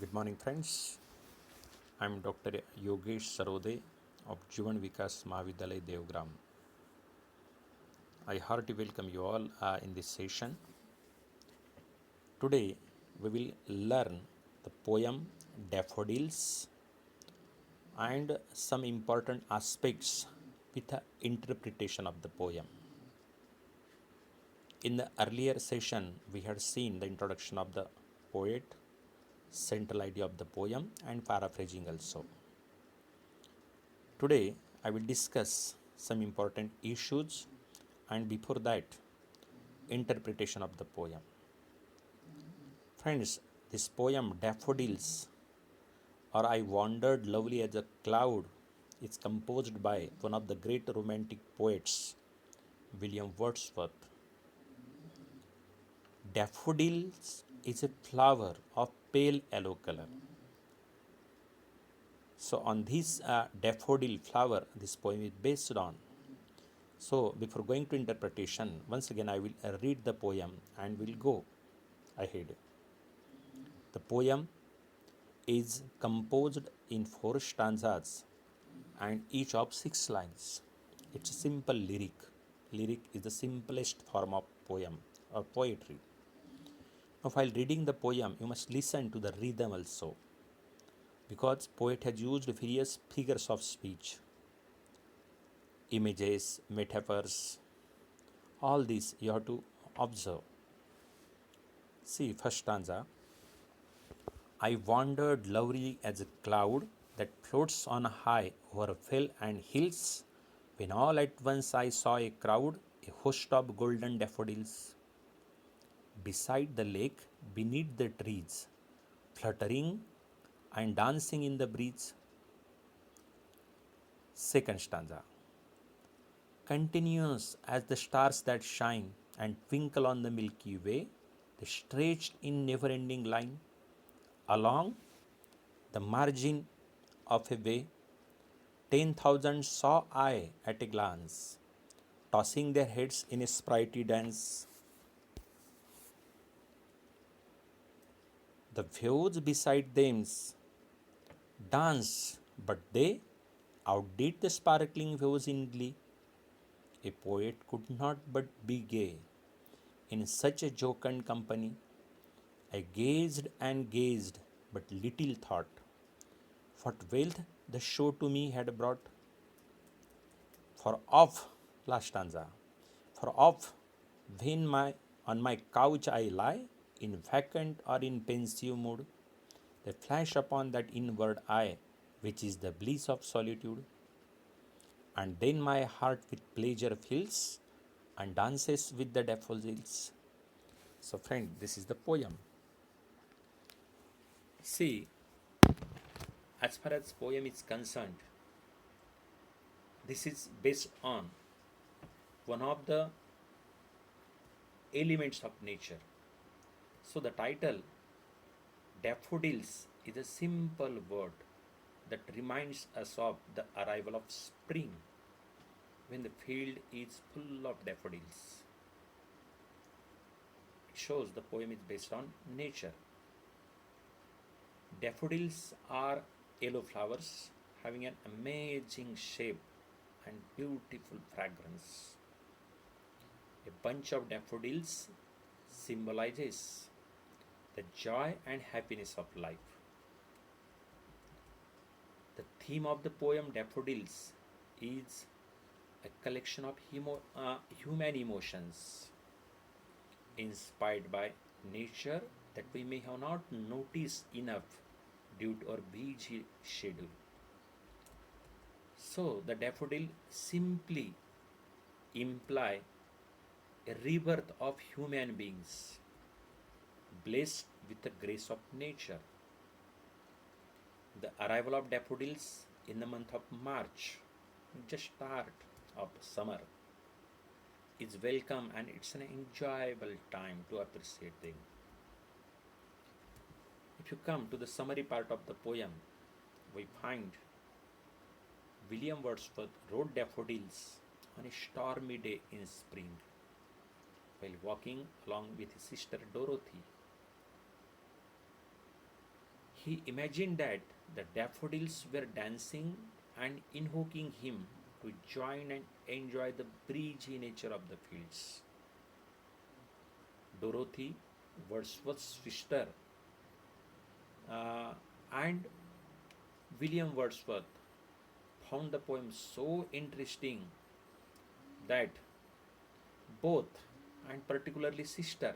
Good morning, friends. I'm Dr. Yogesh Sarode of Jivan Vikas Mahavidyalaya Devgram. I heartily welcome you all in this session. Today, we will learn the poem Daffodils and some important aspects with the interpretation of the poem. In the earlier session, we had seen the introduction of the poet, central idea of the poem, and paraphrasing also. Today, I will discuss some important issues and before that, interpretation of the poem. Friends, this poem Daffodils or I Wandered Lovely as a Cloud is composed by one of the great romantic poets, William Wordsworth. Daffodils is a flower of pale yellow color. So, on this daffodil flower, this poem is based on. So, before going to interpretation, once again I will read the poem and will go ahead. The poem is composed in 4 stanzas and each of 6 lines. It's a simple lyric. Lyric is the simplest form of poem or poetry. Now, while reading the poem, you must listen to the rhythm also, because poet has used various figures of speech, images, metaphors. All these you have to observe. See, first stanza. I wandered lovely as a cloud that floats on high over fell and hills, when all at once I saw a crowd, a host of golden daffodils. Beside the lake, beneath the trees, fluttering and dancing in the breeze. Second stanza. Continuous as the stars that shine and twinkle on the Milky Way, they stretched in never ending line along the margin of a way. 10,000 saw I at a glance, tossing their heads in a sprightly dance. The waves beside them danced, but they outdid the sparkling waves in glee. A poet could not but be gay in such a jocund company. I gazed and gazed, but little thought what wealth the show to me had brought. For off, last stanza, for off, when on my couch I lie, in vacant or in pensive mood, they flash upon that inward eye, which is the bliss of solitude. And then my heart with pleasure fills and dances with the daffodils. So, friend, this is the poem. See, as far as poem is concerned, this is based on one of the elements of nature. So, the title Daffodils is a simple word that reminds us of the arrival of spring when the field is full of daffodils. It shows the poem is based on nature. Daffodils are yellow flowers having an amazing shape and beautiful fragrance. A bunch of daffodils symbolizes the joy and happiness of life. The theme of the poem Daffodils is a collection of human emotions inspired by nature that we may have not noticed enough due to our busy schedule. So, the daffodil simply imply a rebirth of human beings blessed with the grace of nature. The arrival of daffodils in the month of March, just start of summer, is welcome and it's an enjoyable time to appreciate them. If you come to the summary part of the poem, we find William Wordsworth wrote daffodils on a stormy day in spring while walking along with his sister Dorothy. He imagined that the daffodils were dancing and invoking him to join and enjoy the breezy nature of the fields. Dorothy, Wordsworth's sister, uh, and William Wordsworth found the poem so interesting that both, and particularly sister,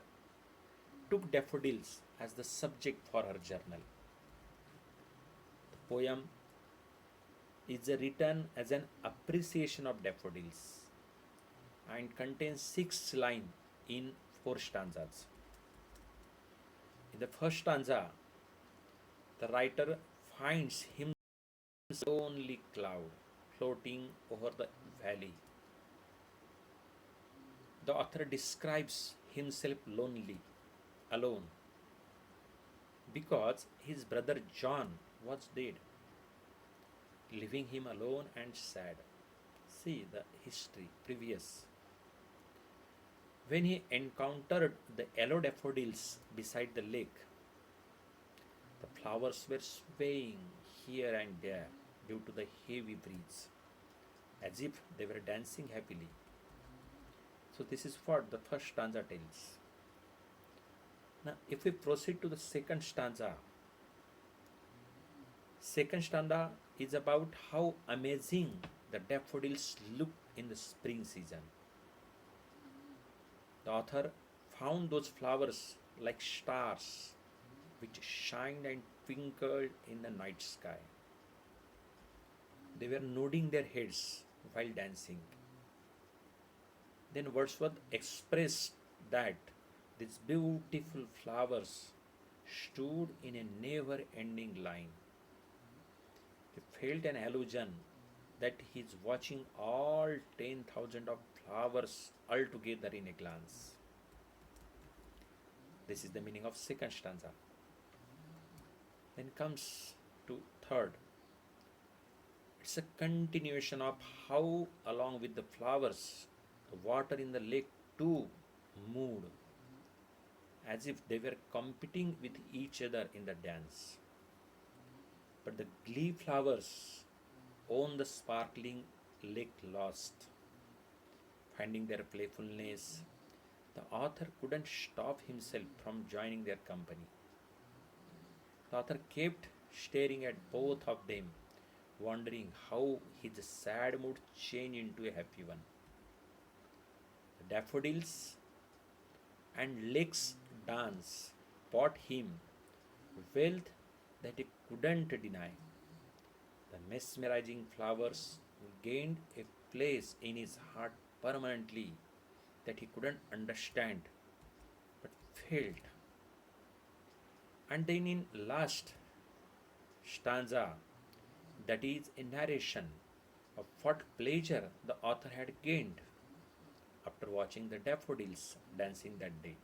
took daffodils as the subject for her journal. The poem is written as an appreciation of daffodils and contains 6 lines in 4 stanzas. In the first stanza, the writer finds himself a lonely cloud floating over the valley. The author describes himself lonely, alone, because his brother John was dead, leaving him alone and sad. See the history previous. When he encountered the yellow daffodils beside the lake, the flowers were swaying here and there due to the heavy breeze, as if they were dancing happily. So, this is what the first stanza tells. Now, if we proceed to the second stanza is about how amazing the daffodils look in the spring season. The author found those flowers like stars which shined and twinkled in the night sky. They were nodding their heads while dancing. Then Wordsworth expressed that these beautiful flowers stood in a never ending line. He felt an illusion that he is watching all 10,000 of flowers all together in a glance. This is the meaning of second stanza. Then comes to third. It's a continuation of how, along with the flowers, the water in the lake too moved, as if they were competing with each other in the dance. But the glee flowers on the sparkling lake lost. Finding their playfulness, the author couldn't stop himself from joining their company. The author kept staring at both of them, wondering how his sad mood changed into a happy one. The daffodils and lake's dance brought him wealth that he couldn't deny. The mesmerizing flowers gained a place in his heart permanently that he couldn't understand but felt. And then in last stanza, that is a narration of what pleasure the author had gained after watching the daffodils dancing that day.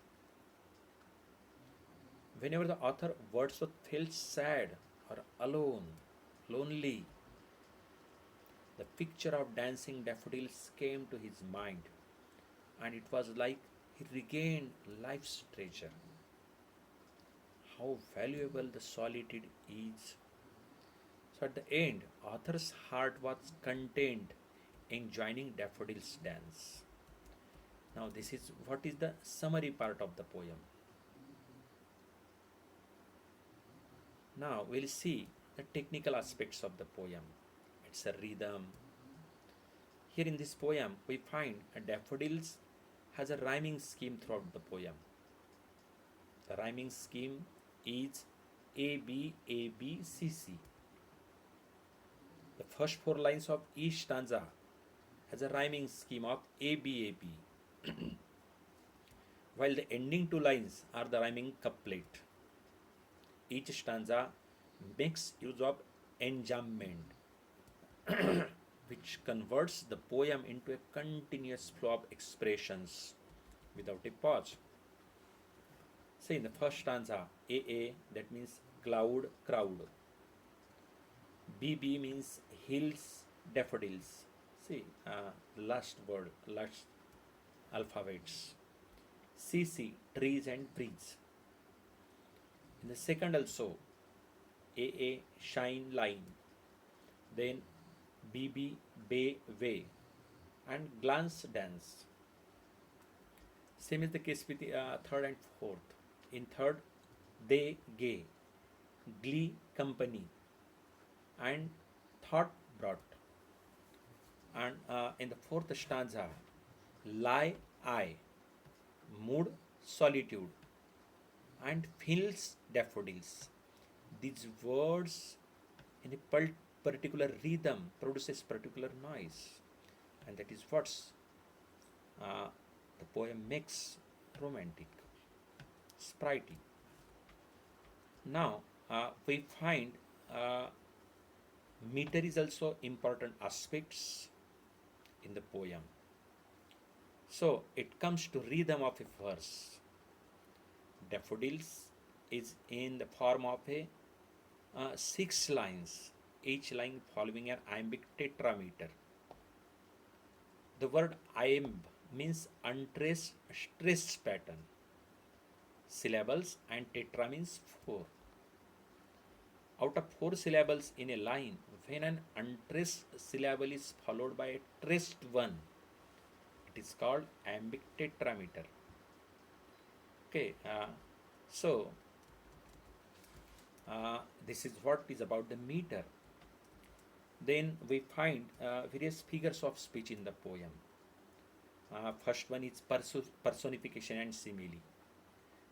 Whenever the author Wordsworth felt sad or alone, lonely, the picture of dancing daffodils came to his mind, and it was like he regained life's treasure. How valuable the solitude is. So at the end, author's heart was content in joining daffodils dance. Now this is what is the summary part of the poem. Now we'll see the technical aspects of the poem. It's a rhythm. Here in this poem, we find a daffodils has a rhyming scheme throughout the poem. The rhyming scheme is A B A B C C. The first 4 lines of each stanza has a rhyming scheme of A B A B, while the ending 2 lines are the rhyming couplet. Each stanza makes use of enjambment, which converts the poem into a continuous flow of expressions without a pause. Say in the first stanza, AA, that means cloud, crowd. BB means hills, daffodils. See, last word, last alphabets. CC, trees and breeze. In the second also, AA shine line, then BB bay way, and glance dance. Same is the case with the third and fourth. In third, they gay, glee company, and thought brought. And in the fourth stanza, lie I, mood solitude, and fields daffodils. These words in a particular rhythm produces particular noise, and that is what's uh, the poem makes romantic, sprightly. Now we find uh, meter is also important aspects in the poem. So it comes to rhythm of a verse. Daffodils is in the form of a 6 lines, each line following an iambic tetrameter. The word iamb means untraced stressed pattern, syllables, and tetra means 4. Out of 4 syllables in a line, when an untraced syllable is followed by a traced one, it is called iambic tetrameter. Okay, so this is what is about the meter. Then we find various figures of speech in the poem. First one is personification and simile.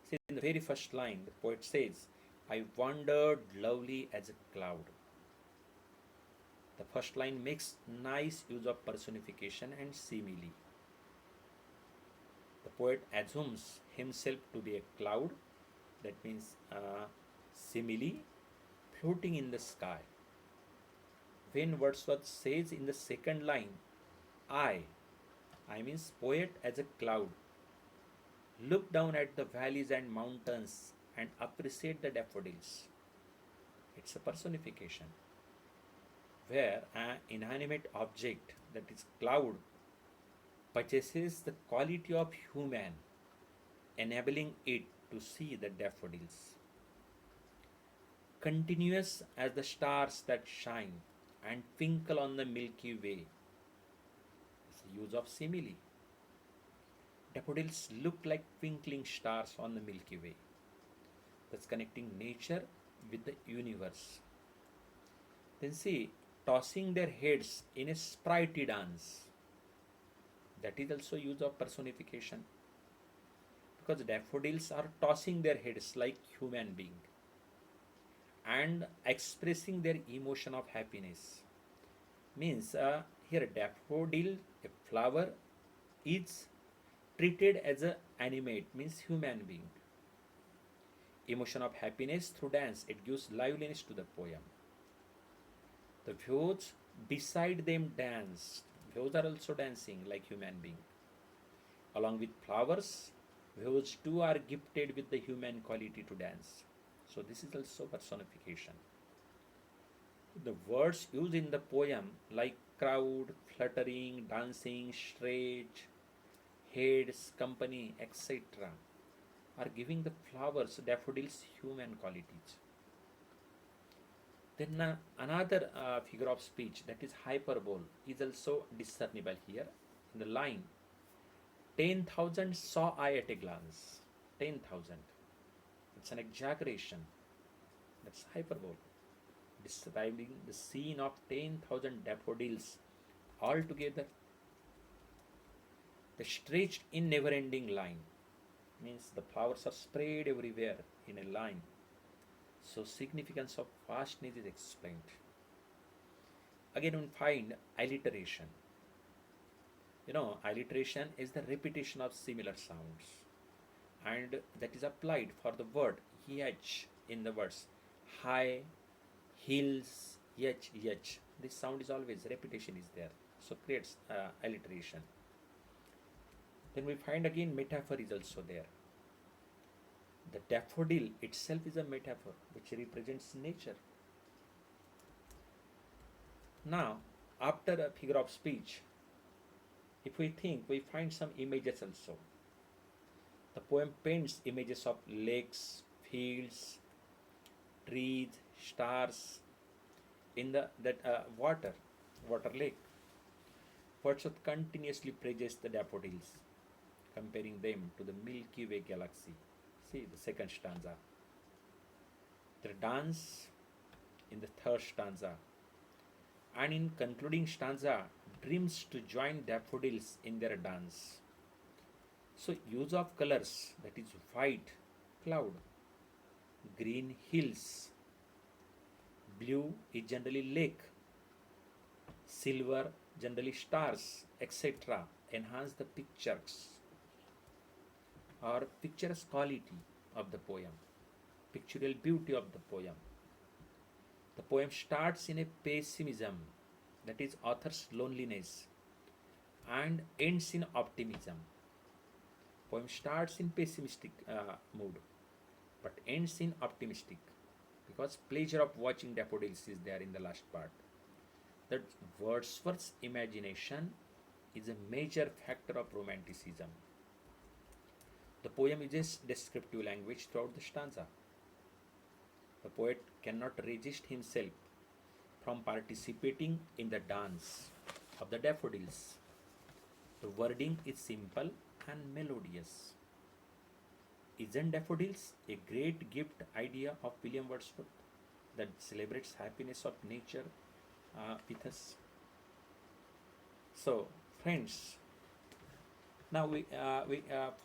See, in the very first line, the poet says, I wandered lovely as a cloud. The first line makes nice use of personification and simile. The poet assumes himself to be a cloud, that means simile, floating in the sky. When Wordsworth says in the second line, I means poet as a cloud, look down at the valleys and mountains and appreciate the daffodils. It's a personification where an inanimate object, that is cloud, possesses the quality of human, enabling it to see the daffodils. Continuous as the stars that shine and twinkle on the Milky Way. It's the use of simile. Daffodils look like twinkling stars on the Milky Way. That's connecting nature with the universe. Then see, tossing their heads in a sprightly dance. That is also use of personification. Because daffodils are tossing their heads like human being and expressing their emotion of happiness. Means here daffodil, a flower, is treated as an animate, means human being. Emotion of happiness through dance, it gives liveliness to the poem. The views beside them danced. Views are also dancing like human being. Along with flowers, views too are gifted with the human quality to dance. So this is also personification. The words used in the poem like crowd, fluttering, dancing, stretch, heads, company, etc. are giving the flowers, daffodils, human qualities. Then another figure of speech, that is hyperbole, is also discernible here in the line. 10,000 saw I at a glance. 10,000. It's an exaggeration. That's hyperbole. Describing the scene of 10,000 daffodils all together. The stretched in never ending line means the flowers are spread everywhere in a line. So significance of vastness is explained. Again we find alliteration. Alliteration is the repetition of similar sounds, and that is applied for the word h in the words high, hills, h. This sound is always, repetition is there, so creates alliteration. Then we find again metaphor is also there. The daffodil itself is a metaphor which represents nature. Now, after a figure of speech, if we think, we find some images also. The poem paints images of lakes, fields, trees, stars in the that water lake. Wordsworth continuously praises the daffodils, comparing them to the Milky Way galaxy. See the second stanza. The dance in the third stanza, and in concluding stanza, dreams to join daffodils in their dance. So use of colors, that is white cloud, green hills, blue is generally lake, silver generally stars, etc. enhance the pictures or picturesque quality of the poem, pictorial beauty of the poem. The poem starts in a pessimism, that is author's loneliness, and ends in optimism. Poem starts in pessimistic mood, but ends in optimistic, because pleasure of watching daffodils is there in the last part. That Wordsworth's imagination is a major factor of romanticism. The poem uses descriptive language throughout the stanza. The poet cannot resist himself from participating in the dance of the daffodils. The wording is simple and melodious. Isn't daffodils a great gift idea of William Wordsworth that celebrates happiness of nature with us? So, friends, now we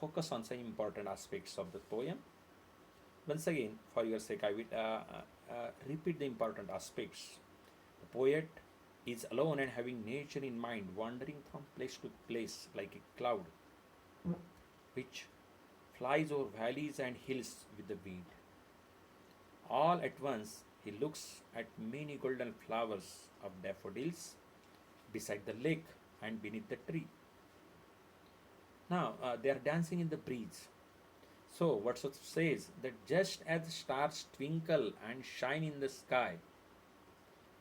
focus on some important aspects of the poem. Once again, for your sake, I will repeat the important aspects. The poet is alone and having nature in mind, wandering from place to place like a cloud, which flies over valleys and hills with the wind. All at once, he looks at many golden flowers of daffodils beside the lake and beneath the tree. Now, they are dancing in the breeze. So, Wordsworth says that just as stars twinkle and shine in the sky,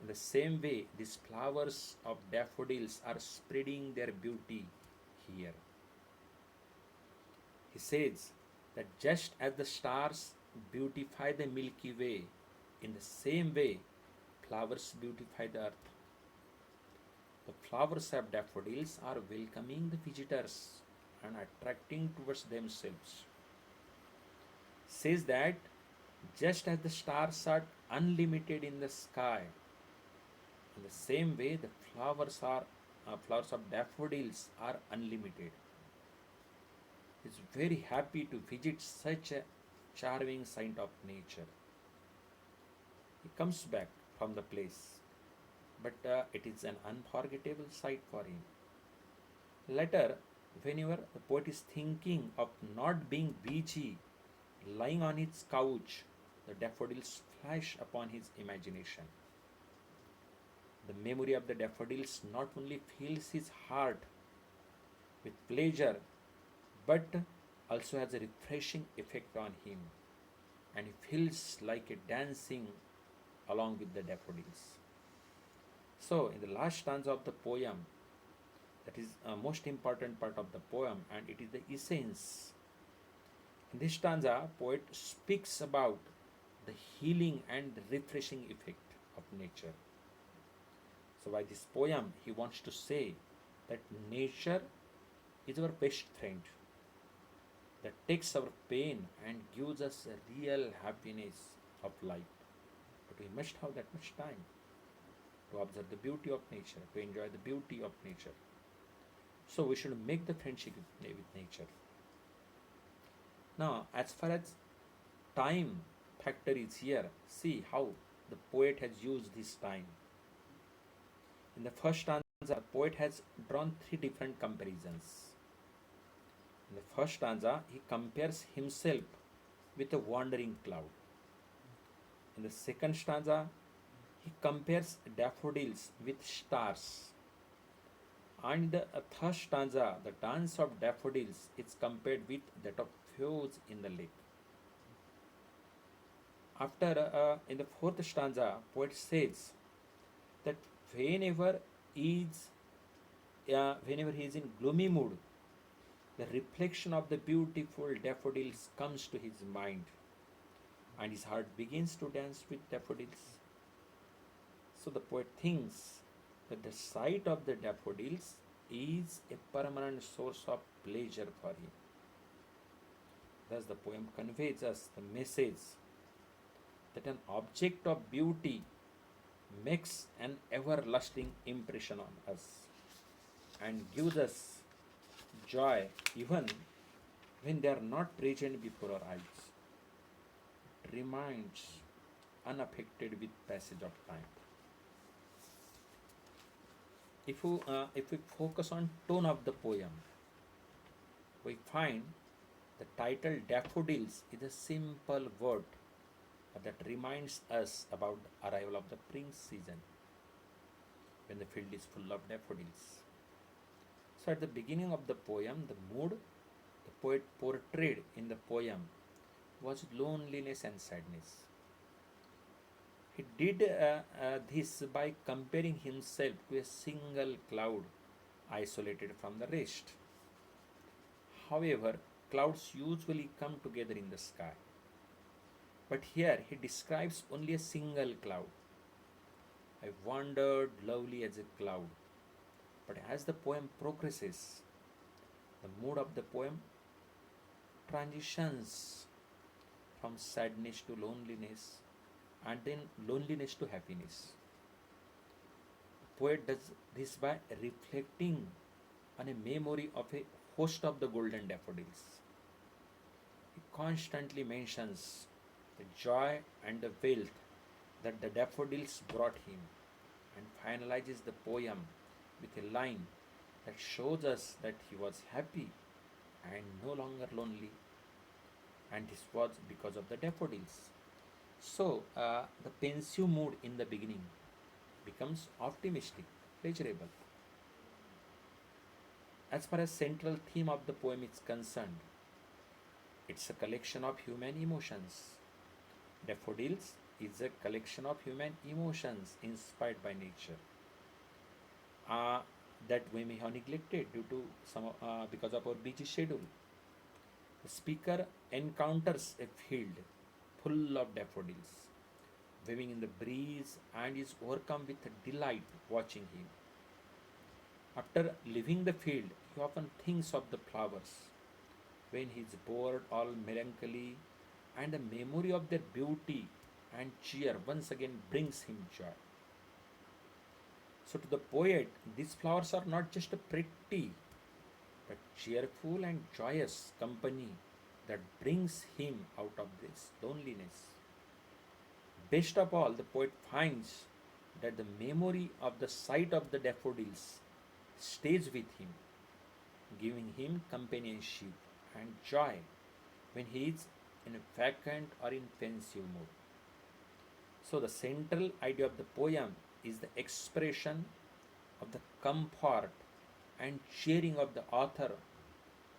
in the same way, these flowers of daffodils are spreading their beauty here. He says that just as the stars beautify the Milky Way, in the same way, flowers beautify the earth. The flowers of daffodils are welcoming the visitors and attracting towards themselves. Says that just as the stars are unlimited in the sky, in the same way the flowers of daffodils are unlimited. He is very happy to visit such a charming sight of nature. He comes back from the place, but it is an unforgettable sight for him. Later, whenever the poet is thinking of not being busy, lying on his couch, the daffodils flash upon his imagination. The memory of the daffodils not only fills his heart with pleasure, but also has a refreshing effect on him, and he feels like a dancing along with the daffodils. So, in the last stanza of the poem, that is a most important part of the poem, and it is the essence. In this stanza, poet speaks about the healing and refreshing effect of nature. So by this poem, he wants to say that nature is our best friend that takes our pain and gives us a real happiness of life. But we must have that much time to observe the beauty of nature, to enjoy the beauty of nature. So we should make the friendship with nature. Now, as far as time factor is here, see how the poet has used this time. In the first stanza, the poet has drawn three different comparisons. In the first stanza, he compares himself with a wandering cloud. In the second stanza, he compares daffodils with stars. And the third stanza, the dance of daffodils is compared with that of frogs in the lake. After, in the fourth stanza, poet says that whenever he is in gloomy mood, the reflection of the beautiful daffodils comes to his mind, and his heart begins to dance with daffodils. So the poet thinks that the sight of the daffodils is a permanent source of pleasure for him. Thus, the poem conveys us the message that an object of beauty makes an everlasting impression on us and gives us joy even when they are not present before our eyes. It remains unaffected with passage of time. If we focus on tone of the poem, we find the title Daffodils is a simple word that reminds us about the arrival of the spring season when the field is full of daffodils. So, at the beginning of the poem, the mood the poet portrayed in the poem was loneliness and sadness. He did this by comparing himself to a single cloud isolated from the rest. However, clouds usually come together in the sky. But here he describes only a single cloud. I wandered lovely as a cloud. But as the poem progresses, the mood of the poem transitions from sadness to loneliness and then loneliness to happiness. The poet does this by reflecting on a memory of a host of the golden daffodils. He constantly mentions the joy and the wealth that the daffodils brought him and finalizes the poem with a line that shows us that he was happy and no longer lonely, and this was because of the daffodils. So, the pensive mood in the beginning becomes optimistic, pleasurable. As far as central theme of the poem is concerned, it's a collection of human emotions. Daffodils is a collection of human emotions inspired by nature that we may have neglected due to because of our busy schedule. The speaker encounters a field full of daffodils waving in the breeze and is overcome with delight watching him. After leaving the field, he often thinks of the flowers when he is bored, all melancholy, and the memory of their beauty and cheer once again brings him joy. So, to the poet, these flowers are not just a pretty but cheerful and joyous company that brings him out of this loneliness. Best of all, the poet finds that the memory of the sight of the daffodils stays with him, giving him companionship and joy when he is in a vacant or in pensive mood. So, the central idea of the poem is the expression of the comfort and cheering of the author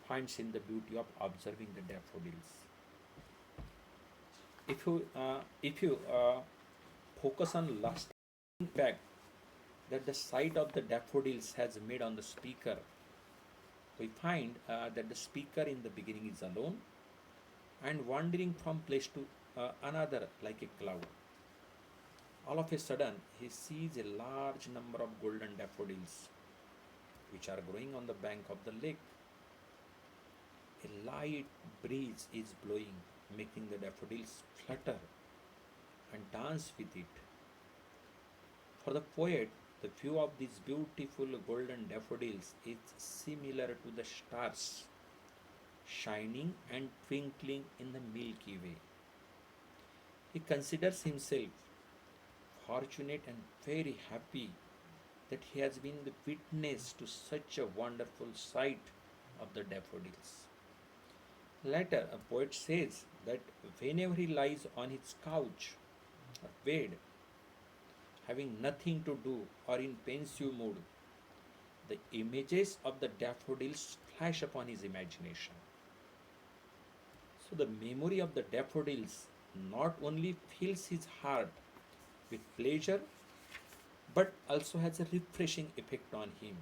finds in the beauty of observing the daffodils. If you focus on lasting impact that the sight of the daffodils has made on the speaker, we find that the speaker in the beginning is alone and wandering from place to another like a cloud. All of a sudden, he sees a large number of golden daffodils which are growing on the bank of the lake. A light breeze is blowing, making the daffodils flutter and dance with it. For the poet, the view of these beautiful golden daffodils is similar to the stars shining and twinkling in the Milky Way. He considers himself fortunate and very happy that he has been the witness to such a wonderful sight of the daffodils. Later, a poet says that whenever he lies on his couch or bed, having nothing to do or in pensive mood, the images of the daffodils flash upon his imagination. So, the memory of the daffodils not only fills his heart with pleasure but also has a refreshing effect on him,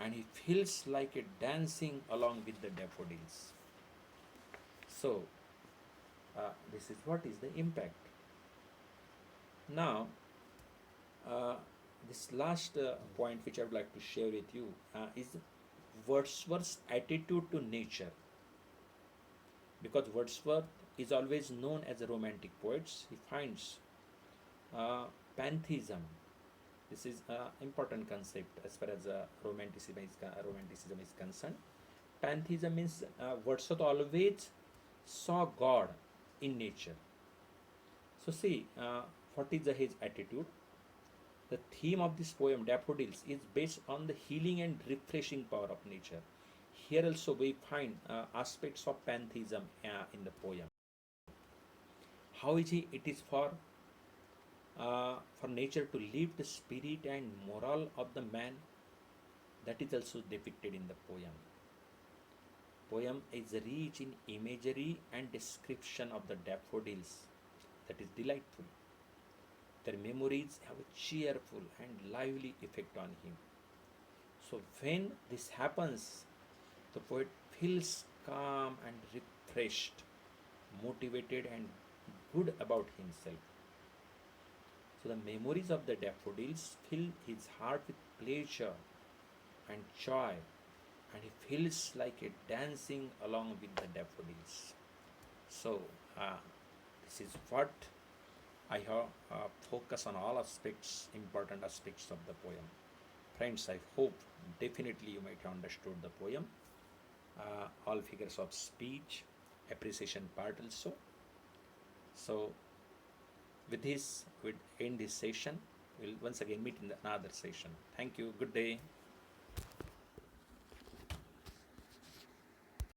and he feels like a dancing along with the daffodils. So, This is what is the impact. Now, uh, this last point which I would like to share with you is Wordsworth's attitude to nature. Because Wordsworth is always known as a romantic poet, he finds uh, pantheism. This is an important concept as far as romanticism is concerned. Pantheism means Wordsworth always saw God in nature. So see, what is his attitude? The theme of this poem, Daffodils, is based on the healing and refreshing power of nature. Here also we find aspects of pantheism in the poem. How is he? It is for nature to lift the spirit and moral of the man. That is also depicted in the poem. Poem is rich in imagery and description of the daffodils. That is delightful. Their memories have a cheerful and lively effect on him. So when this happens, the poet feels calm and refreshed, motivated and good about himself. So the memories of the daffodils fill his heart with pleasure and joy, and he feels like a dancing along with the daffodils. So this is what I have focused on all aspects, important aspects of the poem. Friends, I hope definitely you might have understood the poem. All figures of speech, appreciation part also. So with this, we'll end this session. We'll once again meet in another session. Thank you. Good day.